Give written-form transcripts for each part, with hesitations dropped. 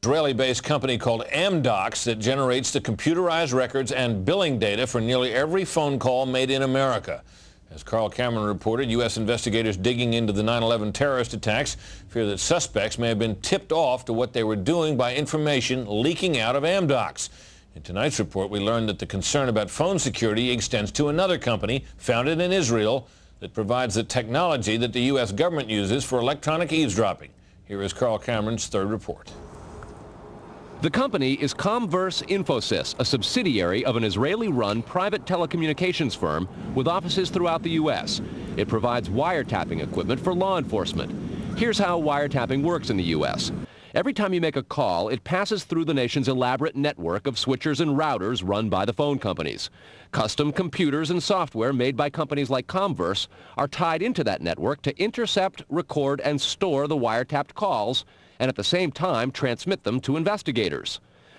Israeli-based company called Amdocs that generates the computerized records and billing data for nearly every phone call made in America. As Carl Cameron reported, U.S. investigators digging into the 9/11 terrorist attacks fear that suspects may have been tipped off to what they were doing by information leaking out of Amdocs. In tonight's report, we learned that the concern about phone security extends to another company founded in Israel that provides the technology that the U.S. government uses for electronic eavesdropping. Here is Carl Cameron's third report. The company is Comverse Infosys, a subsidiary of an Israeli-run private telecommunications firm with offices throughout the U.S. It provides wiretapping equipment for law enforcement. Here's how wiretapping works in the U.S. Every time you make a call, it passes through the nation's elaborate network of switchers and routers run by the phone companies. Custom computers and software made by companies like Comverse are tied into that network to intercept, record, and store the wiretapped calls, and at the same time transmit them to investigators.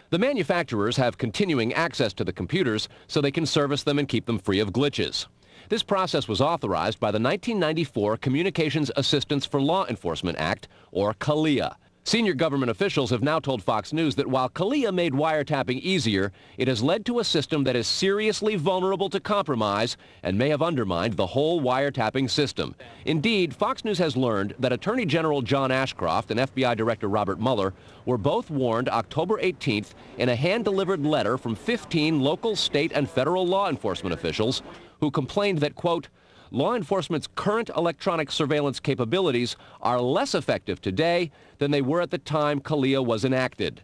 The manufacturers have continuing access to the computers so they can service them and keep them free of glitches. This process was authorized by the 1994 Communications Assistance for Law Enforcement Act, or CALEA. Senior government officials have now told Fox News that while CALEA made wiretapping easier, it has led to a system that is seriously vulnerable to compromise and may have undermined the whole wiretapping system. Indeed, Fox News has learned that Attorney General John Ashcroft and FBI Director Robert Mueller were both warned October 18th in a hand-delivered letter from 15 local, state, and federal law enforcement officials who complained that, quote, law enforcement's current electronic surveillance capabilities are less effective today than they were at the time CALEA was enacted.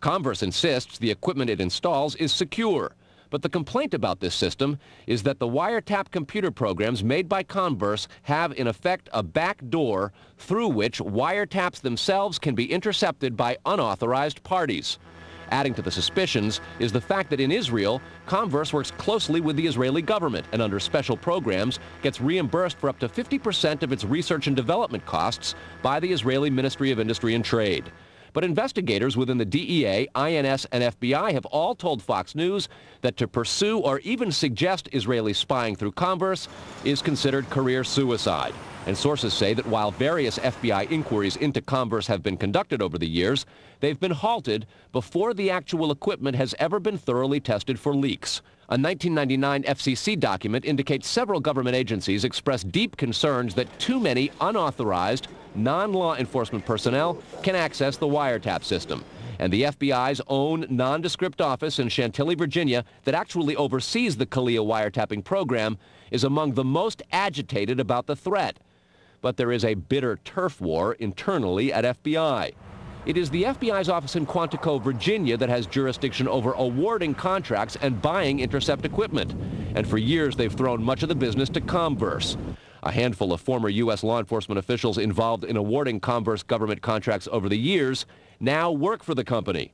Comverse insists the equipment it installs is secure, but the complaint about this system is that the wiretap computer programs made by Comverse have in effect a back door through which wiretaps themselves can be intercepted by unauthorized parties. Adding to the suspicions is the fact that in Israel, Comverse works closely with the Israeli government and under special programs gets reimbursed for up to 50% of its research and development costs by the Israeli Ministry of Industry and Trade. But investigators within the DEA, INS, and FBI have all told Fox News that to pursue or even suggest Israeli spying through Comverse is considered career suicide. And sources say that while various FBI inquiries into Comverse have been conducted over the years, they've been halted before the actual equipment has ever been thoroughly tested for leaks. A 1999 FCC document indicates several government agencies expressed deep concerns that too many unauthorized, non-law enforcement personnel can access the wiretap system. And the FBI's own nondescript office in Chantilly, Virginia, that actually oversees the CALEA wiretapping program, is among the most agitated about the threat. But there is a bitter turf war internally at FBI. It is the FBI's office in Quantico, Virginia that has jurisdiction over awarding contracts and buying intercept equipment. And for years they've thrown much of the business to Comverse. A handful of former U.S. law enforcement officials involved in awarding Comverse government contracts over the years now work for the company.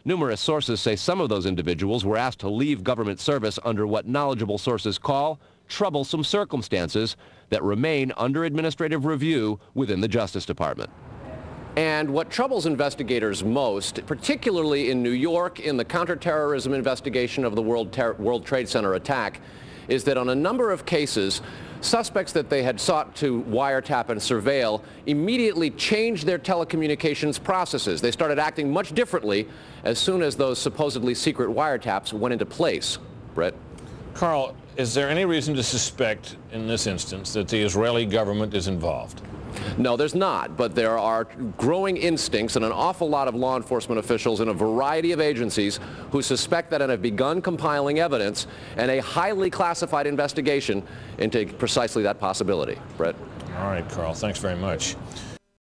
Numerous sources say some of those individuals were asked to leave government service under what knowledgeable sources call troublesome circumstances that remain under administrative review within the Justice Department. And what troubles investigators most, particularly in New York in the counterterrorism investigation of the World Trade Center attack, is that on a number of cases, suspects that they had sought to wiretap and surveil immediately changed their telecommunications processes. They started acting much differently as soon as those supposedly secret wiretaps went into place. Brett? Carl, is there any reason to suspect in this instance that the Israeli government is involved? No, there's not, but there are growing instincts and an awful lot of law enforcement officials in a variety of agencies who suspect that and have begun compiling evidence and a highly classified investigation into precisely that possibility. Brett? All right, Carl, thanks very much.